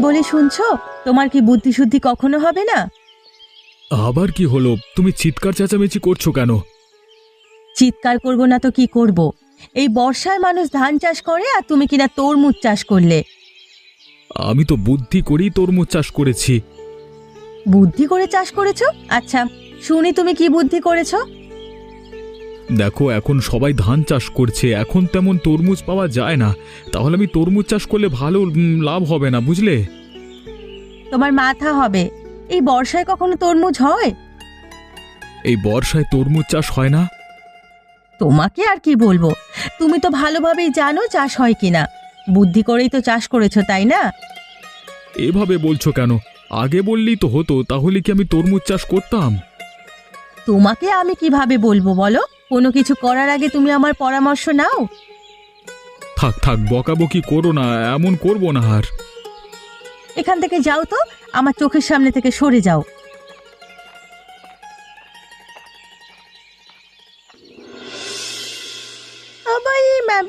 বলে শুনছো, তোমার কি বুদ্ধি শুদ্ধি কখনো হবে না? আবার কি হলো? তুমি চিৎকার চেঁচামেচি করছো কেন? চিৎকার করব না তো কি করব? এই বর্ষায় মানুষ ধান চাষ করে আর তুমি কিনা তরমুজ চাষ করলে। আমি তো বুদ্ধি করেই তরমুজ চাষ করেছি। বুদ্ধি করে চাষ করেছো? আচ্ছা, শুনি তুমি কি বুদ্ধি করেছো। দেখো, এখন সবাই ধান চাষ করছে, এখন তেমন তরমুজ পাওয়া যায় না। তাহলে আমি তরমুজ চাষ করলে ভালো লাভ হবে না, বুঝলে? তোমার মাথা হবে, এই বর্ষায় কখনো তরমুজ হয়? এই বর্ষায় তরমুজ চাষ হয় না? তোমাকে আর কি বলবো, তুমি তো ভালোভাবেই জানো চাষ হয় কিনা। বুদ্ধি করেই তো চাষ করেছো, তাই না? এভাবে বলছো কেন? আগে বললেই তো হতো, তাহলে কি আমি তরমুজ চাষ করতাম? তোমাকে আমি কিভাবে বলবো বলো? কোনো কিছু করার আগে তুমি আমার পরামর্শ নাও। থাক থাক, বকাবকি করো না, এমন করবো না আর। এখান থেকে যাও তো, আমার চোখের সামনে থেকে সরে যাও।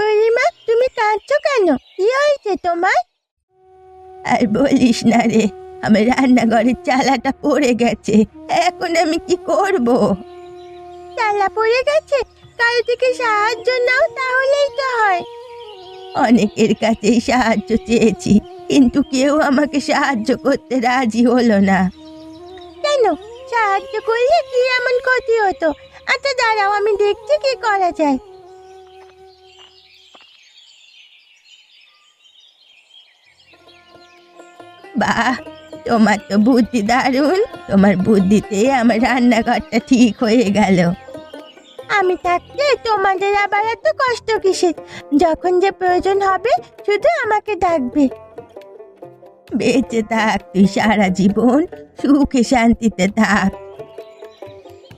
বলিমা, তুমি কাঁদছো কেন? কি হয়েছে তোমার? আর বলিস না রে, আমার রান্নাঘরের চালাটা পড়ে গেছে। এখন আমি কি করব? চালা পড়ে গেছে? কারো থেকে সাহায্য নাও, তাহলেই তো হয়। অনেকের কাছেই সাহায্য চেয়েছি, কিন্তু কেউ আমাকে সাহায্য করতে রাজি হলো না। কেন? সাহায্য করলে কি এমন ক্ষতি হতো? আচ্ছা দাঁড়াও, আমি দেখছি কি করা যায়। বাহ, তোমার তো বুদ্ধি দারুণ। তোমার বুদ্ধিতে আমার রান্নাঘরটা ঠিক হয়ে গেল। আমি থাকতে তোমাদের আবার এত কষ্ট কিসের? যখন যে প্রয়োজন হবে শুধু আমাকে ডাকবে। বেঁচে থাক তুই সারা জীবন, সুখে শান্তিতে থাক।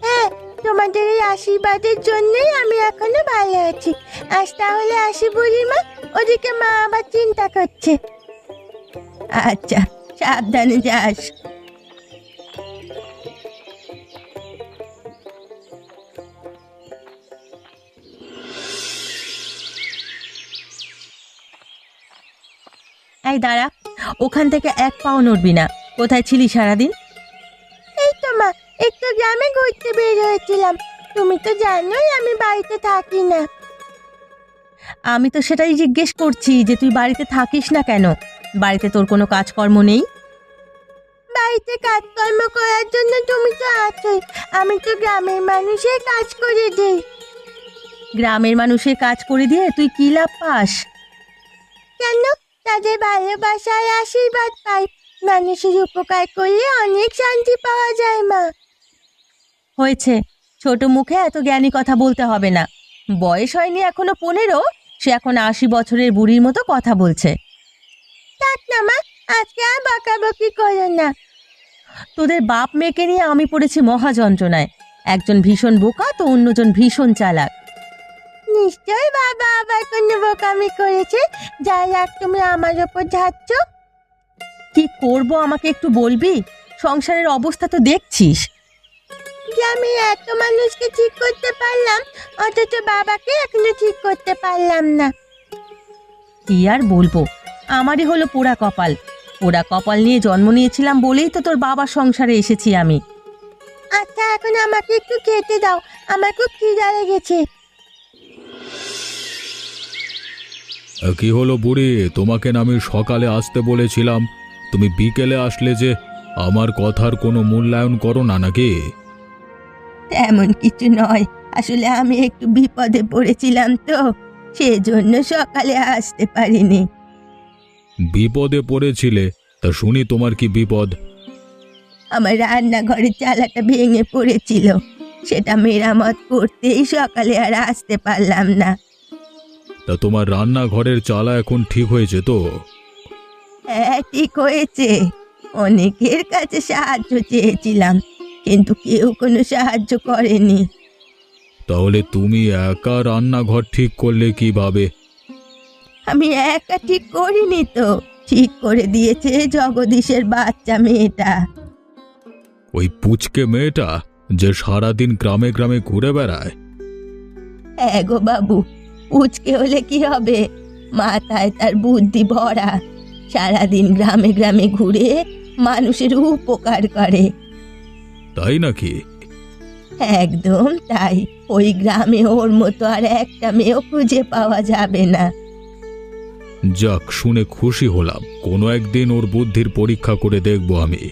হ্যাঁ, তোমাদের এই আশীর্বাদের জন্যই আমি এখনো ভালো আছি। আজ তাহলে আসি বুড়িমা, ওদিকে মা আবার চিন্তা করছে। আচ্ছা, সাবধানে যাস। এই দাঁড়া, ওখান থেকে এক পাও নড়বি না। কোথায় ছিলি সারাদিন? এই তো মা, একটু গ্রামে ঘুরতে বের হয়েছিলাম। তুমি তো জানোই আমি বাড়িতে থাকি না। আমি তো সেটাই জিজ্ঞেস করছি যে তুই বাড়িতে থাকিস না কেন? বাড়িতে তোর কোনো কাজকর্ম নেই? বাড়িতে কাজকর্ম করার জন্য তুমি তো আছোই। আমি তো গ্রামের মানুষের কাজ করে দিই। গ্রামের মানুষের কাজ করে দিয়ে তুই কি লাভ পাস? কেন? তাদের ভালোবাসার আশীর্বাদ পাই। মানুষের উপকার করলে অনেক শান্তি পাওয়া যায় মা। হয়েছে, ছোট মুখে এত জ্ঞানী কথা বলতে হবে না। বয়স হয়নি এখনো 15, সে এখন 80 বছরের বুড়ির মতো কথা বলছে। থাক না মা, আজকে আর বকাবকি করো না। তোদের বাপ মেয়েকে নিয়ে আমি পড়েছি মহা যন্ত্রণায়। একজন ভীষণ বোকা তো অন্যজন ভীষণ চালাক। নিশ্চয় বাবা আবার কোনো বোকামি করেছে, যার রাগ তুমি আমার ওপর ঝাড়ছ। কি করব আমাকে একটু বলবি? সংসারের অবস্থা তো দেখছিস। আমি এত মানুষকে ঠিক করতে পারলাম, অথচ বাবাকে এখনো ঠিক করতে পারলাম না। কি আর বলবো, আমারই হলো পোড়া কপাল। পোড়া কপাল নিয়ে জন্ম নিয়েছিলাম বলেই তো তোর বাবার সংসারে এসেছি আমি। আচ্ছা, এখন আমাকে একটু খেতে দাও, আমার খুব খিদা লেগেছে। কি হলো বুড়ি? তোমাকে না আমি সকালে আসতে বলেছিলাম, তুমি বিকেলে আসলে যে? আমার কথার কোনো মূল্যায়ন করো না নাকি? তেমন কিছু নয়, আসলে আমি একটু বিপদে পড়েছিলাম তো, সেজন্য সকালে আসতে পারিনি। বিপদে পড়েছিলে? তা শুনি, তোমার কি বিপদ? আমার রান্নাঘরের চালাটা ভেঙে পড়েছিল, সেটা মেরামত করতেই সকালে আর আসতে পারলাম না। তা তোমার রান্নাঘরের চালা এখন ঠিক হয়েছে তো? হ্যাঁ, ঠিক হয়েছে। অনেকের কাছে সাহায্য চেয়েছিলাম, কিন্তু কেউ কোনো সাহায্য করেনি। তাহলে তুমি একা রান্নাঘর ঠিক করলে কিভাবে? আমি একা ঠিক করিনি তো, ঠিক করে দিয়েছে জগদীশের বাচ্চা মেয়েটা। ওই পুচকে মেয়েটা যে সারাদিন গ্রামে গ্রামে ঘুরে বেড়ায়? হ্যাঁ গো বাবু, পুচকে হলে কি হবে, মাথায় তার বুদ্ধি ভরা। সারাদিন গ্রামে গ্রামে ঘুরে মানুষের উপকার করে। তাই নাকি? একদম তাই। ওই গ্রামে ওর মতো আর একটা মেয়েও খুঁজে পাওয়া যাবে না। যাক, শুনে খুশি হলাম। কোনো একদিন ওর বুদ্ধির পরীক্ষা করে দেখব আমি।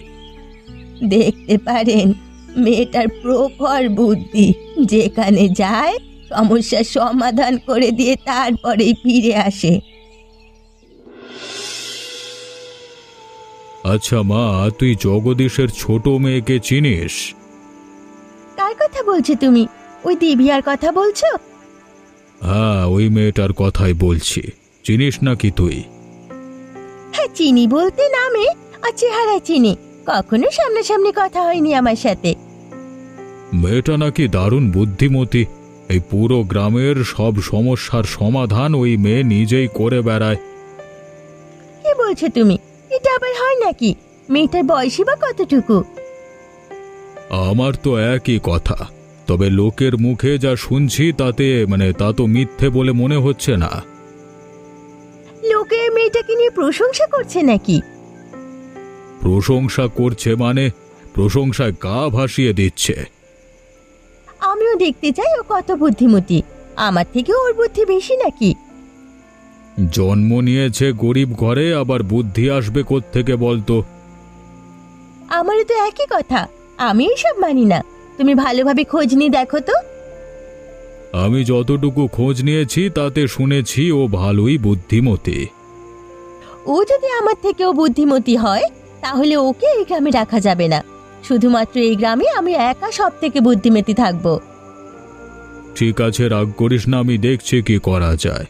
দেখতে পারেন, মেয়েটার প্রখর বুদ্ধি। যেখানে যায় সমস্যার সমাধান করে দিয়ে তারপরেই ফিরে আসে। আচ্ছা মা, তুই জগদীশের ছোট মেয়েকে চিনিস? কার কথা বলছো তুমি? ওই দিবিয়ার কথা বলছো? হ্যাঁ, ওই মেয়েটার কথাই বলছি। চিনিস নাকি তুই? হ্যাঁ, চিনি বলতে নামে আর চেহারায় চিনি, কখনো সামনাসামনি কথা হয়নি আমার সাথে। মেয়েটা নাকি দারুণ বুদ্ধিমতী। এই পুরো গ্রামের সব সমস্যার সমাধান ওই মেয়ে নিজেই করে বেড়ায়। কি বলছো তুমি? এটা আবার হয় নাকি? মেয়েটার বয়সই বা কতটুকু? আমার তো একই কথা, তবে লোকের মুখে যা শুনছি তা তো মিথ্যে বলে মনে হচ্ছে না। লোকে মেয়েটাকে নিয়ে প্রশংসা করছে নাকি? প্রশংসা করছে মানে প্রশংসায় গা ভাসিয়ে দিচ্ছে। আমিও দেখতে চাই ও কত বুদ্ধিমতী। আমার থেকে ওর বুদ্ধি বেশি নাকি? জন্ম নিয়েছে গরিব ঘরে, আবার বুদ্ধি আসবে কোত্থেকে বলতো? আমারও তো একই কথা। আমি এসব মানি না। তুমি ভালোভাবে খোঁজ নিয়ে দেখো তো। আমি যতটুকু খোঁজ নিয়েছি তাতে শুনেছি ও ভালোই বুদ্ধিমতী। ও যদি আমার থেকেও বুদ্ধিমতী হয় তাহলে ওকে এই গ্রামে রাখা যাবে না। শুধুমাত্র এই গ্রামে আমি একা সব থেকে বুদ্ধিমতী থাকবো। ঠিক আছে, রাগ করিস না, আমি দেখছি কি করা যায়।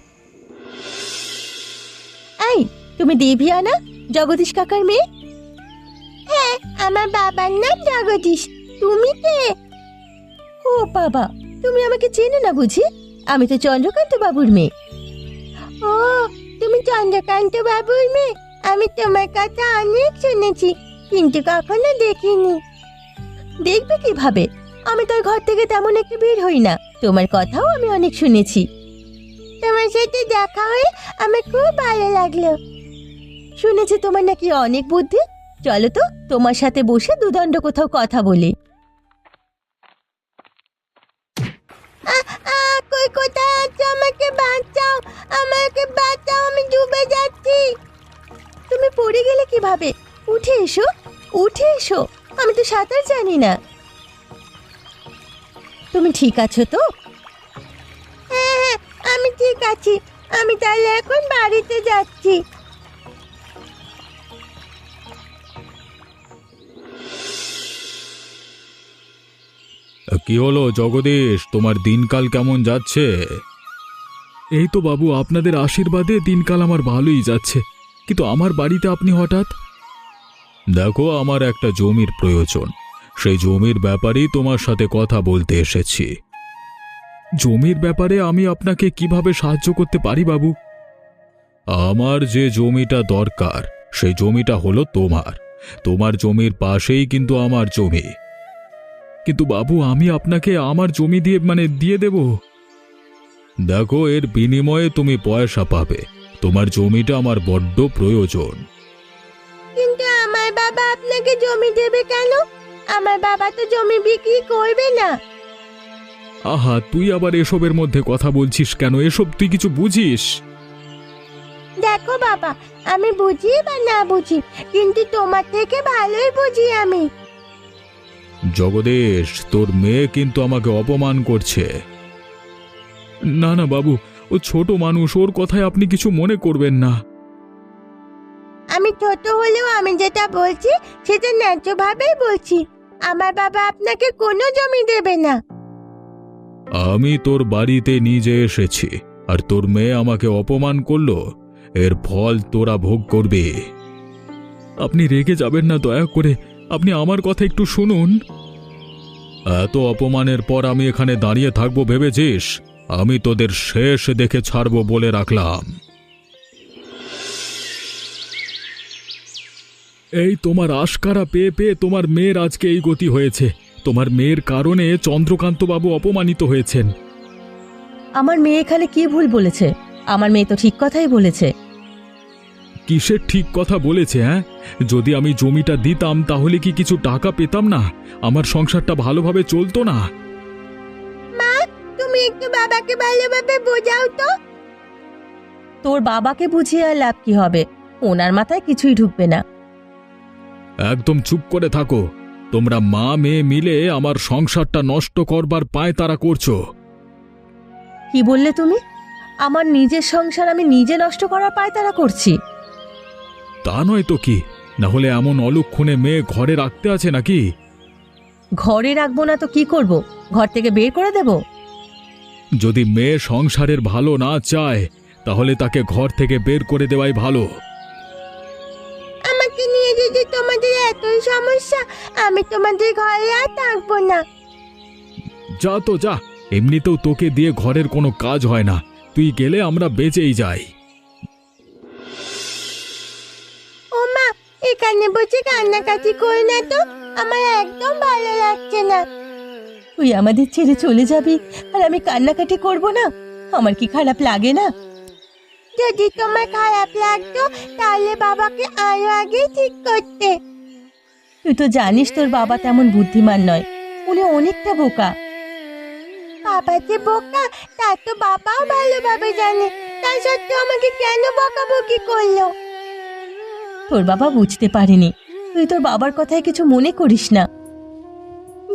এই, তুমি দেবিয়া না, জগদীশ কাকার মেয়ে? হ্যাঁ, আমার বাবার নাম জগদীশ। তুমি কে? ও বাবা, তুমি আমাকে চেনো না বুঝি? আমি তো চন্দ্রকান্ত বাবুর মেয়ে। ও, তুমি চন্দ্রকান্ত বাবুর মেয়ে? আমি তোমার কথা অনেক শুনেছি, কিন্তু কখনো দেখিনি। দেখবে কিভাবে? আমি তোর ঘর থেকে তেমন একটু বের হই না। তোমার কথাও আমি অনেক শুনেছি। তোমার সাথে দেখা হয়ে আমার খুব ভালো লাগলো। শুনেছি তোমার নাকি অনেক বুদ্ধি। চলো তো, তোমার সাথে বসে দুদণ্ড কোথাও কথা বলি। কই কোথায় আছো? আমাকে বাঁচাও, আমাকে বাঁচাও, আমি ডুবে যাচ্ছি। তুমি পড়ে গেলে কিভাবে? উঠে এসো, উঠে এসো। আমি তো সাঁতার জানি না। তুমি ঠিক আছো তো? হ্যাঁ হ্যাঁ, আমি ঠিক আছি। আমি তাহলে এখন বাড়িতে যাচ্ছি। কি হলো জগদীশ, তোমার দিনকাল কেমন যাচ্ছে? এই তো বাবু, আপনাদের আশীর্বাদে দিনকাল আমার ভালোই যাচ্ছে। কিন্তু আমার বাড়িতে আপনি হঠাৎ? দেখো, আমার একটা জমির প্রয়োজন। সেই জমির ব্যাপারেই তোমার সাথে কথা বলতে এসেছি। জমির ব্যাপারে আমি আপনাকে কিভাবে সাহায্য করতে পারি বাবু? আমার যে জমিটা দরকার সেই জমিটা হলো তোমার। তোমার জমির পাশেই কিন্তু আমার জমি। কিন্তু বাবু, আমি আপনাকে আমার জমি দিয়ে দেব। দেখো, এর বিনিময়ে তুমি পয়সা পাবে। তোমার জমিটা আমার বড্ড প্রয়োজন। কিন্তু আমার বাবা আপনাকে জমি দেবে কেন? আমার বাবা তো জমি বিক্রি করবে না। আহা, তুই আবার এসবের মধ্যে কথা বলছিস কেন? এসব তুই কিছু বুঝিস? দেখো বাবা, আমি বুঝি বা না বুঝি, কিন্তু তোমার থেকে ভালোই বুঝি আমি। জগদীশ, তোর মেয়ে কিন্তু আমাকে অপমান করছে। না না বাবু, ও ছোট মানুষ, ওর কথায় আপনি কিছু মনে করবেন না। আমি ছোট হলেও আমি যেটা বলছি সেটা ন্যায্যভাবেই বলছি। আমার বাবা আপনাকে কোনো জমি দেবে না। আমি তোর বাড়িতে নিজে এসেছি, আর তোর মেয়ে আমাকে অপমান করলো। এর ফল তোরা ভোগ করবে। আপনি রেগে যাবেন না দয়া করে, আপনি আমার কথা একটু শুনুন। এত অপমানের পর আমি এখানে দাঁড়িয়ে থাকবো ভেবেছিস? আমি তোদের শেষ দেখে ছাড়বো বলে রাখলাম। এই তোমার আশকারা পেয়ে পেয়ে তোমার মেয়ের আজকে এই গতি হয়েছে। তোমার মেয়ের কারণে চন্দ্রকান্তবাবু অপমানিত হয়েছেন। আমার মেয়ে এখানে কি ভুল বলেছে? আমার মেয়ে তো ঠিক কথাই বলেছে। কিসের ঠিক কথা বলেছে? হ্যাঁ, যদি আমি জমিটা দিতাম তাহলে কি কিছু টাকা পেতাম না? আমার সংসারটা ভালোভাবে চলতো না? মা, তুমি একটু বাবাকে ভালোভাবে বোঝাও তো। তোর বাবাকে বুঝিয়ে আর লাভ কি হবে? ওনার মাথায় কিছুই ঢুকবে না। একদম চুপ করে থাকো। তোমরা মা মেয়ে মিলে আমার সংসারটা নষ্ট করবার পায়তারা করছো। কি বললে তুমি? আমার নিজের সংসার আমি নিজে নষ্ট করার পায়তারা করছি? তা নয় তো কি, না হলে এমন অলক্ষণে মেয়ে ঘরে রাখতে আছে নাকি? ঘরে রাখবো না তো কি করব? ঘর থেকে বের করে দেব? যদি মেয়ে সংসারের ভালো না চায় তাহলে তাকে ঘর থেকে বের করে দেওয়াই ভালো। আমাকে নিয়ে যদি তোমাদের এতই সমস্যা, আমি তোমাদের ঘরে আর থাকবো না। যা তো যা, এমনিতেও তোকে দিয়ে ঘরের কোনো কাজ হয় না, তুই গেলে আমরা বেঁচেই যাই। ও মা, এখানে বসে কান্নাকাটি করি না তো, আমার একদম ভালো লাগছে না। তুই আমাদের ছেড়ে চলে যাবি আর আমি কান্নাকাটি করব না? আমার কি খারাপ লাগে না? যদি তোমার খারাপ লাগতো তাহলে বাবাকে আরো আগে ঠিক করতে। তুই তো জানিস তোর বাবা তেমন বুদ্ধিমান নয়, উনি অনেকটা বোকা। বাবা যে বোকা তা তো বাবাও ভালোভাবে জানে, তাই সত্ত্বেও আমাকে কেন বকাবকি করলো? তোর বাবা বুঝতে পারেনি, তুই তোর বাবার কথায় কিছু মনে করিস না।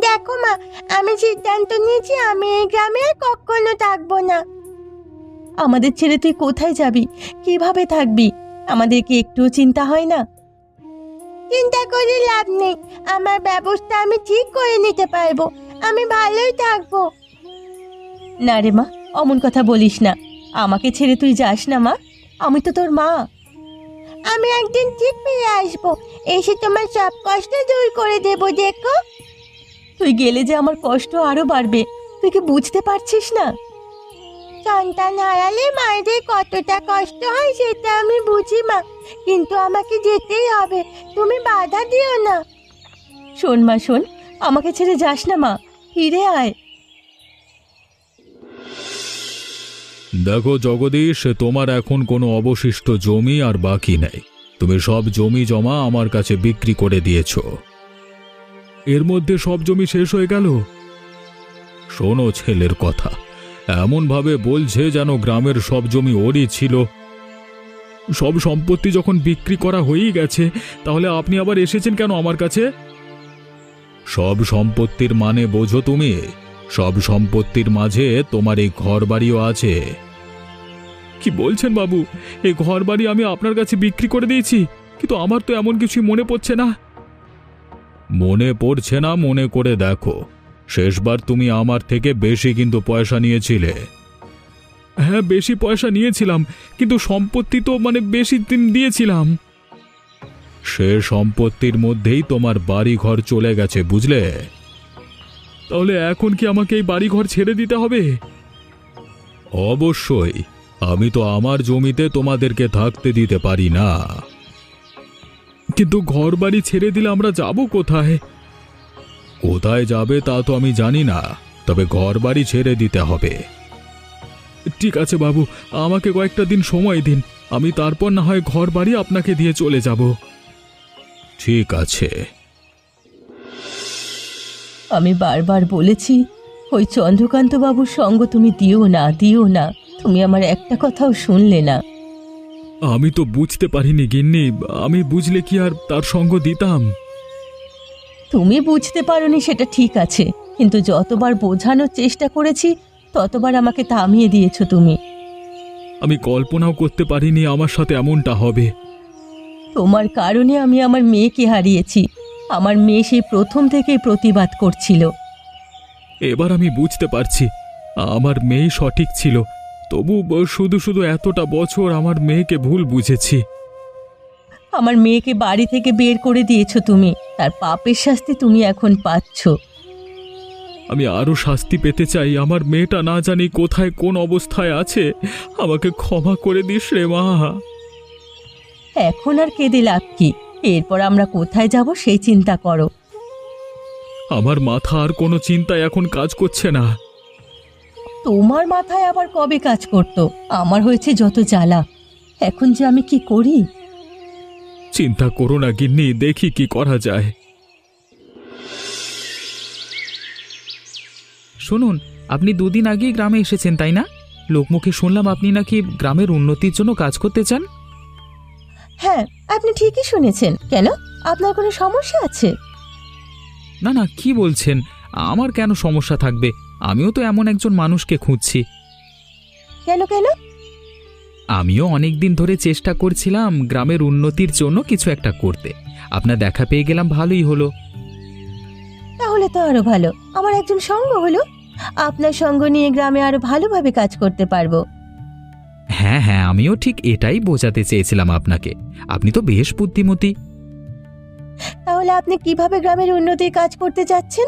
দেখো মা, আমি সিদ্ধান্ত নিয়েছি আমি এই গ্রামে আর কখনো থাকবো না। আমাদের ছেড়ে তুই কোথায় যাবি, কিভাবে থাকবি? আমাদের কি একটুও চিন্তা হয় না? চিন্তা করে লাভ নেই, আমার ব্যবস্থা আমি ঠিক করে নিতে পারবো, আমি ভালোই থাকবো। না রে মা, অমন কথা বলিস না। আমাকে ছেড়ে তুই যাস না মা, আমি তো তোর মা। আমি একদিন ঠিক ফিরে আসবো, এসে তোমার সব কষ্ট দূর করে দেব, দেখো। তুই গেলে যে আমার কষ্ট আরো বাড়বে, তুই কি বুঝতে পারছিস না? সন্তান হারালে মায়েদের কতটা কষ্ট হয় সেটা আমি বুঝি মা, কিন্তু আমাকে যেতেই হবে, তুমি বাধা দিও না। শোন মা শোন, আমাকে ছেড়ে যাস না মা, ফিরে আয়। দেখো জগদীশ, তোমার এখন কোনো অবশিষ্ট জমি আর বাকি নেই। তুমি সব জমি জমা আমার কাছে বিক্রি করে দিয়েছো। এর মধ্যে সব জমি শেষ হয়ে গেল? শোনো ছেলের কথা, এমন ভাবে বলছে যেন গ্রামের সব জমি ওরই ছিল। সব সম্পত্তি যখন বিক্রি করা হয়েই গেছে, তাহলে আপনি আবার এসেছেন কেন আমার কাছে? সব সম্পত্তির মানে বোঝো তুমি? সব সম্পত্তির মাঝে তোমার এই ঘরবাড়িও আছে। কি বলছেন বাবু? এই ঘরবাড়ি আমি আপনার কাছে বিক্রি করে দিয়েছি, কিন্তু আমার তো এমন কিছুই মনে পড়ছে না। মনে পড়ছে না? মনে করে দেখো, শেষবার তুমি আমার থেকে বেশি কিন্তু পয়সা নিয়েছিলে। হ্যাঁ, বেশি পয়সা নিয়েছিলাম, কিন্তু সম্পত্তি তো বেশি দিন দিয়েছিলাম। সে সম্পত্তির মধ্যেই তোমার বাড়ি ঘর চলে গেছে, বুঝলে? তাহলে এখন কি আমাকে এই বাড়ি ঘর ছেড়ে দিতে হবে? অবশ্যই, আমি তো আমার জমিতে তোমাদেরকে থাকতে দিতে পারি না। কিন্তু ঘর বাড়ি ছেড়ে দিলে আমরা যাব কোথায়? কোথায় যাবে তা তো আমি জানি না, তবে ঘর বাড়ি ছেড়ে দিতে হবে। ঠিক আছে বাবু, আমাকে কয়েকটা দিন সময় দিন, আমি তারপর না হয় ঘর বাড়ি আপনাকে দিয়ে চলে যাব। ঠিক আছে। আমি বারবার বলেছি ওই চন্দ্রকান্ত বাবুর সঙ্গ তুমি দিও না, দিও না, তুমি আমার একটা কথাও শুনলে না। আমি তো বুঝতে পারিনি গিন্নি, আমি বুঝলে কি আর তার সঙ্গ দিতাম? তুমি বুঝতে পারোনি সেটা ঠিক আছে, কিন্তু যতবার বোঝানোর চেষ্টা করেছি ততবার আমাকে থামিয়ে দিয়েছো তুমি। আমি কল্পনাও করতে পারিনি আমার সাথে এমনটা হবে। তোমার কারণে আমি আমার মেয়েকে হারিয়েছি। আমার মেয়ে সেই প্রথম থেকেই প্রতিবাদ করছিল। এবার আমি বুঝতে পারছি আমার মেয়ে সঠিক ছিল, তবু শুধু শুধু এতটা বছর আমার মেয়েকে ভুল বুঝেছি। আমার মেয়েকে বাড়ি থেকে বের করে দিয়েছো তুমি, তার পাপের শাস্তি তুমি এখন পাচ্ছ। আমি আরো শাস্তি পেতে চাই। আমার মেয়েটা না জানি কোথায় কোন অবস্থায় আছে, আমাকে ক্ষমা করে দিস রে মা। এখন আর কেঁদে লাভ কি? এরপর আমরা কোথায় যাব সেই চিন্তা করো। আমার মাথা আর কোনো চিন্তায় এখন কাজ করছে না। তোমার মাথায় আবার কবে কাজ করতো? আমার হয়েছে যত জ্বালা, এখন যে আমি কি করি। চিন্তা করো না গিন্নি, দেখি কি করা যায়। শুনুন, আপনি দুদিন আগেই গ্রামে এসেছেন তাই না? লোকমুখে শুনলাম আপনি নাকি গ্রামের উন্নতির জন্য কাজ করতে চান। হ্যাঁ, আপনি ঠিকই শুনেছেন। কেন, আপনার কোনো সমস্যা আছে? না না, কি বলছেন? আমার কেন সমস্যা থাকবে? আমিও তো এমন একজন মানুষকে খুঁজছি। কেন কেন? আমিও অনেক দিন ধরে চেষ্টা করছিলাম গ্রামের উন্নতির জন্য কিছু একটা করতে। আপনার দেখা পেয়ে গেলাম, ভালোই হলো। তাহলে তো আরো ভালো, আমার একজন সঙ্গ হলো। আপনার সঙ্গ নিয়ে গ্রামে আরো ভালোভাবে কাজ করতে পারবো। হ্যাঁ হ্যাঁ, আমিও ঠিক এটাই বোঝাতে চেয়েছিলাম আপনাকে। আপনি তো বেশ বুদ্ধিমতী। তাহলে আপনি কিভাবে গ্রামের উন্নতির কাজ করতে যাচ্ছেন?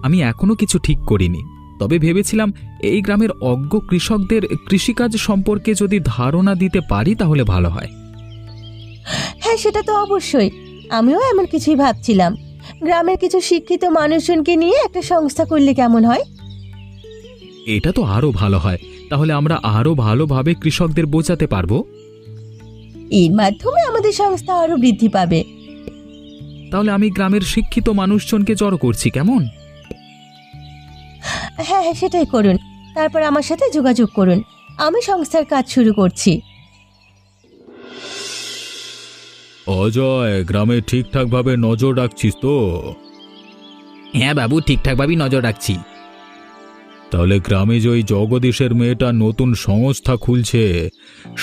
আমি এখনো কিছু ঠিক করিনি, তবে ভেবেছিলাম এই গ্রামের অজ্ঞ কৃষকদের কৃষিকাজ সম্পর্কে যদি ধারণা দিতে পারি তাহলে ভালো হয়। হ্যাঁ, সেটা তো অবশ্যই। আমিও এমন কিছুই ভাবছিলাম। গ্রামের কিছু শিক্ষিত মানুষজনকে নিয়ে একটা সংস্থা করলে কেমন হয়? এটা তো আরো ভালো হয়। তাহলে আমরা আরো ভালোভাবে কৃষকদের বোঝাতে পারবো। এর মাধ্যমে আমাদের সংস্থা আরো বৃদ্ধি পাবে। তাহলে আমি গ্রামের শিক্ষিত মানুষজনকে জড়ো করছি, কেমন? হ্যাঁ হ্যাঁ, সেটাই করুন। তারপর আমার সাথে যোগাযোগ করুন। আমি সংস্থার কাজ শুরু করছি। অজয়, গ্রামে ঠিকঠাকভাবে নজর রাখছিস তো? হ্যাঁ বাবু, ঠিকঠাকভাবেই নজর রাখছি। তাহলে গ্রামে যে ওই জগদীশের মেয়েটা নতুন সংস্থা খুলছে,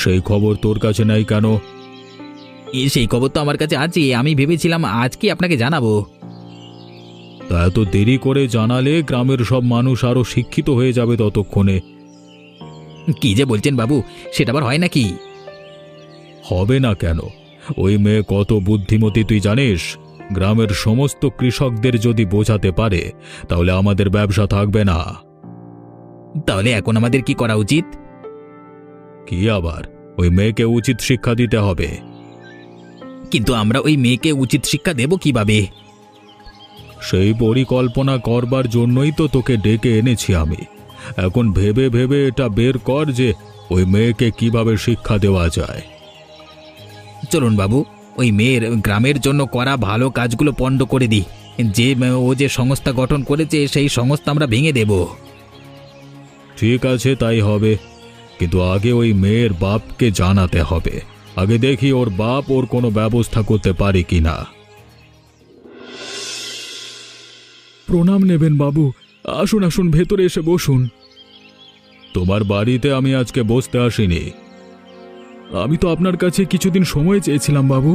সেই খবর তোর কাছে নাই কেন? সেই খবর তো আমার কাছে আছে, আমি ভেবেছিলাম আজকে আপনাকে জানাবো। তা এত দেরি করে জানালে গ্রামের সব মানুষ আরো শিক্ষিত হয়ে যাবে ততক্ষণে। কি যে বলছেন বাবু, সেটা আবার হয় নাকি? হবে না কেন? ওই মেয়ে কত বুদ্ধিমতী তুই জানিস? গ্রামের সমস্ত কৃষকদের যদি বোঝাতে পারে তাহলে আমাদের ব্যবসা থাকবে না। তাহলে এখন আমাদের কি করা উচিত? কি আবার, ওই মেয়েকে উচিত শিক্ষা দিতে হবে। কিন্তু আমরা ওই মেয়েকে উচিত শিক্ষা দেব কিভাবে? সেই পরিকল্পনা করবার জন্যই তো তোকে ডেকে এনেছি আমি। এখন ভেবে ভেবে এটা বের কর যে ওই মেয়েকে কিভাবে শিক্ষা দেওয়া যায়। চলুন বাবু, ওই মেয়ের গ্রামের জন্য করা ভালো কাজগুলো পণ্ড করে দিই। ও যে সংস্থা গঠন করেছে সেই সংস্থা আমরা ভেঙে দেব। ঠিক আছে, তাই হবে, কিন্তু আগে ওই মেয়ের বাপকে জানাতে হবে। আগে দেখি ওর বাপ ওর কোনো ব্যবস্থা করতে পারে কিনা। প্রণাম নেবেন বাবু। আসুন আসুন, ভেতরে এসে বসুন। তোমার বাড়িতে আমি আজকে বসতে আসিনি। আমি তো আপনার কাছে কিছুদিন সময় চেয়েছিলাম বাবু।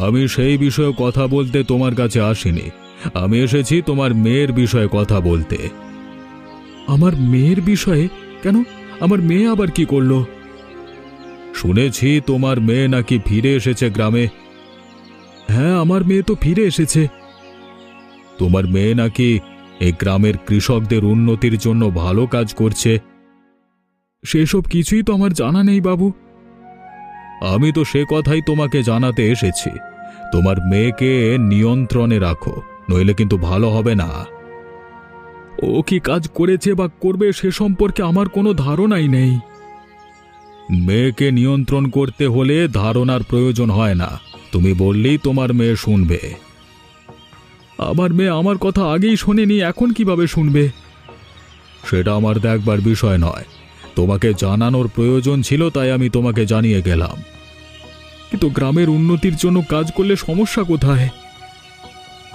আমি সেই বিষয়ে কথা বলতে তোমার কাছে আসিনি। আমি এসেছি তোমার মেয়ের বিষয়ে কথা বলতে। আমার মেয়ের বিষয়ে? কেন, আমার মেয়ে আবার কি করলো? শুনেছি তোমার মেয়ে নাকি ফিরে এসেছে গ্রামে। হ্যাঁ, আমার মেয়ে তো ফিরে এসেছে। তোমার মেয়ে নাকি এই গ্রামের কৃষকদের উন্নতির জন্য ভালো কাজ করছে। সেসব কিছুই তো আমার জানা নেই বাবু। আমি তো সে কথাই তোমাকে জানাতে এসেছি। তোমার মেয়েকে নিয়ন্ত্রণে রাখো, নইলে কিন্তু ভালো হবে না। ও কি কাজ করেছে বা করবে সে সম্পর্কে আমার কোনো ধারণাই নেই। মেয়েকে নিয়ন্ত্রণ করতে হলে ধারণার প্রয়োজন হয় না। তুমি বললেই তোমার মেয়ে শুনবে। আমার মেয়ে আমার কথা আগেই শোনেনি, এখন কিভাবে শুনবে? সেটা আমার দেখবার বিষয় নয়। তোমাকে জানানোর প্রয়োজন ছিল, তাই আমি তোমাকে জানিয়ে গেলাম। কিন্তু গ্রামের উন্নতির জন্য কাজ করলে সমস্যা কোথায়?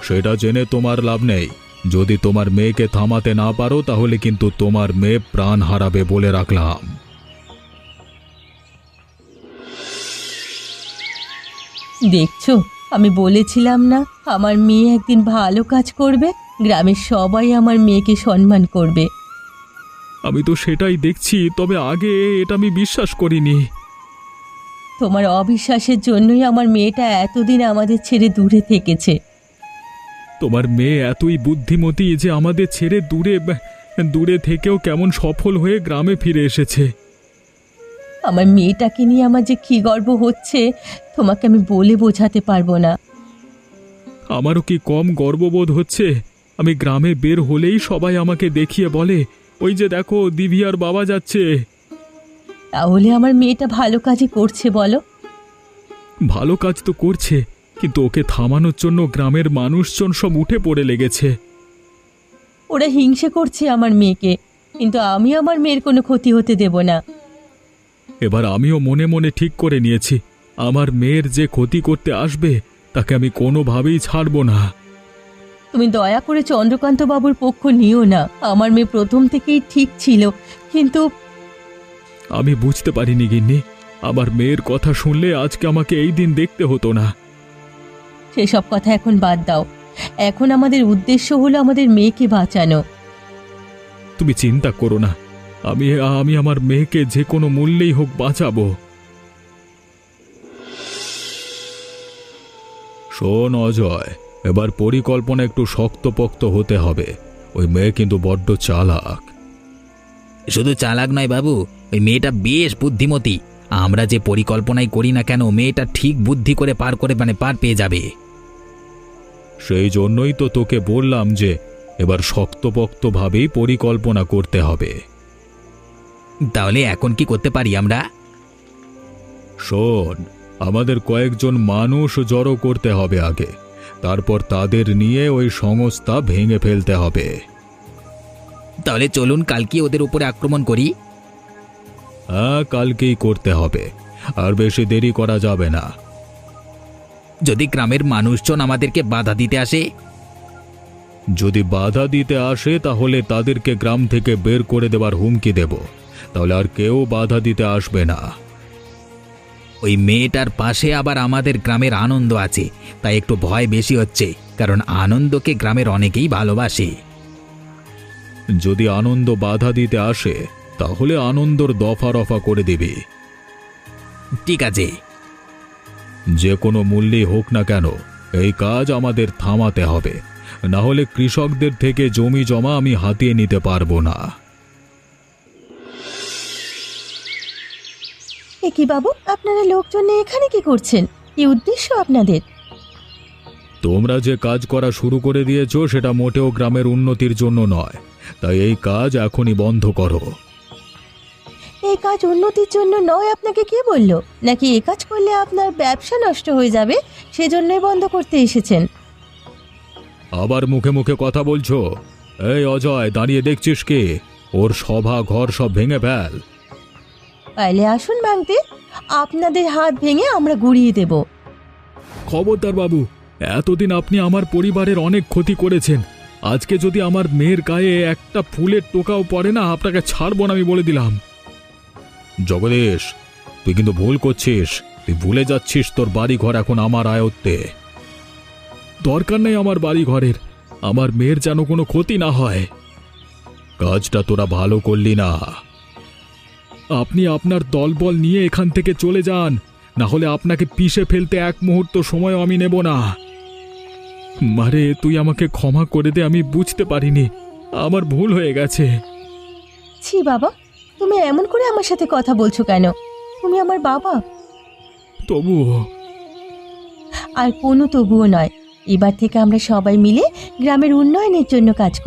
সেটা জেনে তোমার লাভ নেই। যদি তোমার মেয়েকে থামাতে না পারো তাহলে কিন্তু তোমার মেয়ে প্রাণ হারাবে বলে রাখলাম। দেখছো, আমি বলেছিলাম না আমার মেয়ে একদিন ভালো কাজ করবে। গ্রামের সবাই আমার মেয়েকে সম্মান করবে। আমি তো সেটাই দেখছি, তবে আগে এটা আমি বিশ্বাস করিনি। তোমার অবিশ্বাসের জন্যই আমার মেয়েটা এতদিন আমাদের ছেড়ে দূরে থেকেছে। তোমার মেয়ে এতই বুদ্ধিমতী যে আমাদের ছেড়ে দূরে থেকেও কেমন সফল হয়ে গ্রামে ফিরে এসেছে। আমার মেয়েটাকে নিয়ে আমার যে কি গর্ব হচ্ছে তোমাকে আমি বলে বোঝাতে পারবো না। আমারও কি কম গর্ববোধ হচ্ছে? আমি গ্রামে বের হলেই সবাই আমাকে দেখিয়ে বলে, ওই যে দেখো দিভিয়ার বাবা যাচ্ছে। তাহলে আমার মেয়েটা ভালো কাজই করছে বলো? ভালো কাজ তো করছে, কিন্তু ওকে থামানোর জন্য গ্রামের মানুষজন সব উঠে পড়ে লেগেছে। ওরা হিংসে করছে আমার মেয়েকে, কিন্তু আমি আমার মেয়ের কোনো ক্ষতি হতে দেব না। এবার আমিও মনে মনে ঠিক করে নিয়েছি, আমার মেয়ের যে ক্ষতি করতে আসবে তাকে আমি কোনোভাবেই ছাড়ব না। তুমি দয়া করে চন্দ্রকান্ত বাবুর পক্ষ নিও না। আমার মেয়ে প্রথম থেকেই ঠিক ছিল, কিন্তু আমি বুঝতে পারিনি গিন্নি, আমার মেয়ের কথা শুনলে আজকে আমাকে এই দিন দেখতে হতো না। সেসব কথা এখন বাদ দাও। এখন আমাদের উদ্দেশ্য হলো আমাদের মেয়েকে বাঁচানো। তুমি চিন্তা করো না, আমি আমি আমার মেয়েকে যে কোনো মূল্যেই হোক বাঁচাবো। শোন অজয়, এবার পরিকল্পনা একটু শক্তপোক্ত হতে হবে। ওই মেয়ে কিন্তু বড্ড চালাক। শুধু চালাক নয় বাবু, ওই মেয়েটা বেশ বুদ্ধিমতী। আমরা যে পরিকল্পনাই করি না কেন, মেয়েটা ঠিক বুদ্ধি করে পার পেয়ে যাবে। সেই জন্যই তো তোকে বললাম যে এবার শক্তপোক্তভাবেই পরিকল্পনা করতে হবে। তাহলে এখন কি করতে পারি আমরা? শোন, আমাদের কয়েকজন মানুষ জড়ো করতে হবে আগে, তারপর তাদের নিয়ে ওই সংস্থা ভেঙে ফেলতে হবে। তাহলে চলুন কালকে ওদের উপরে আক্রমণ করি। হ্যাঁ, কালকেই করতে হবে, আর বেশি দেরি করা যাবে না। যদি গ্রামের মানুষজন আমাদেরকে বাধা দিতে আসে? যদি বাধা দিতে আসে তাহলে তাদেরকে গ্রাম থেকে বের করে দেবার হুমকি দেব, তাহলে আর কেউ বাধা দিতে আসবে না। ওই মেয়েটার পাশে আবার আমাদের গ্রামের আনন্দ আছে, তাই একটু ভয় বেশি হচ্ছে, কারণ আনন্দকে গ্রামের অনেকেই ভালোবাসে। যদি আনন্দ বাধা দিতে আসে তাহলে আনন্দর দফা রফা করে দিবি। ঠিক আছে। যে কোনো মূল্যে হোক না কেন এই কাজ আমাদের থামাতে হবে, না হলে কৃষকদের থেকে জমি জমা আমি হাতিয়ে নিতে পারবো না। এ কি বাবু, আপনারা লোকজন নিয়ে এখানে কি করছেন? কি উদ্দেশ্য আপনাদের? তোমরা যে কাজ করা শুরু করে দিয়েছো সেটা মোটেও গ্রামের উন্নতির জন্য নয়, তাই এই কাজ এখনই বন্ধ করো। এই কাজ উন্নতির জন্য নয় আপনাকে কে বলল? নাকি এই কাজ করলে আপনার ব্যবসা নষ্ট হয়ে যাবে সেজন্যই বন্ধ করতে এসেছেন? আবার মুখে মুখে কথা বলছো? এই অজয়, দাঁড়িয়ে দেখছিস কি? ওর সভা ঘর সব ভেঙে ফেল। পাইলে আসুন ভাঙতে, আপনাদের হাত ভেঙে আমরা গুড়িয়ে দেব। খবরদার বাবু, এতদিন আপনি আমার পরিবারের অনেক ক্ষতি করেছেন, আজকে যদি আমার মেয়ের গায়ে একটা ফুলের টোকাও পড়ে না, আপনাকে ছাড়বো না আমি বলে দিলাম। জগদীশ, তুই কিন্তু ভুল করছিস, তুই ভুলে যাচ্ছিস তোর বাড়ি ঘর এখন আমার আয়ত্তে। দরকার নেই আমার বাড়ি ঘরের, আমার মেয়ের যেন কোনো ক্ষতি না হয়। কাজটা তোরা ভালো করলি না। আপনি আপনার দলবল নিয়ে এখান থেকে চলে যান, না হলে আপনাকে পিষে ফেলতে এক মুহূর্ত সময়ও আমি নেব না। মারে, তুই আমাকে ক্ষমা করে দে, আমি বুঝতে পারিনি, আমার ভুল হয়ে গেছে। ছি বাবা, তুমি এমন করে আমার সাথে কথা বলছো কেন? তুমি আমার বাবা। তবুও আর কোনো তবুও নয়, এবার থেকে আমরা সবাই মিলে গ্রামের উন্নয়নের জন্য কাজ করব।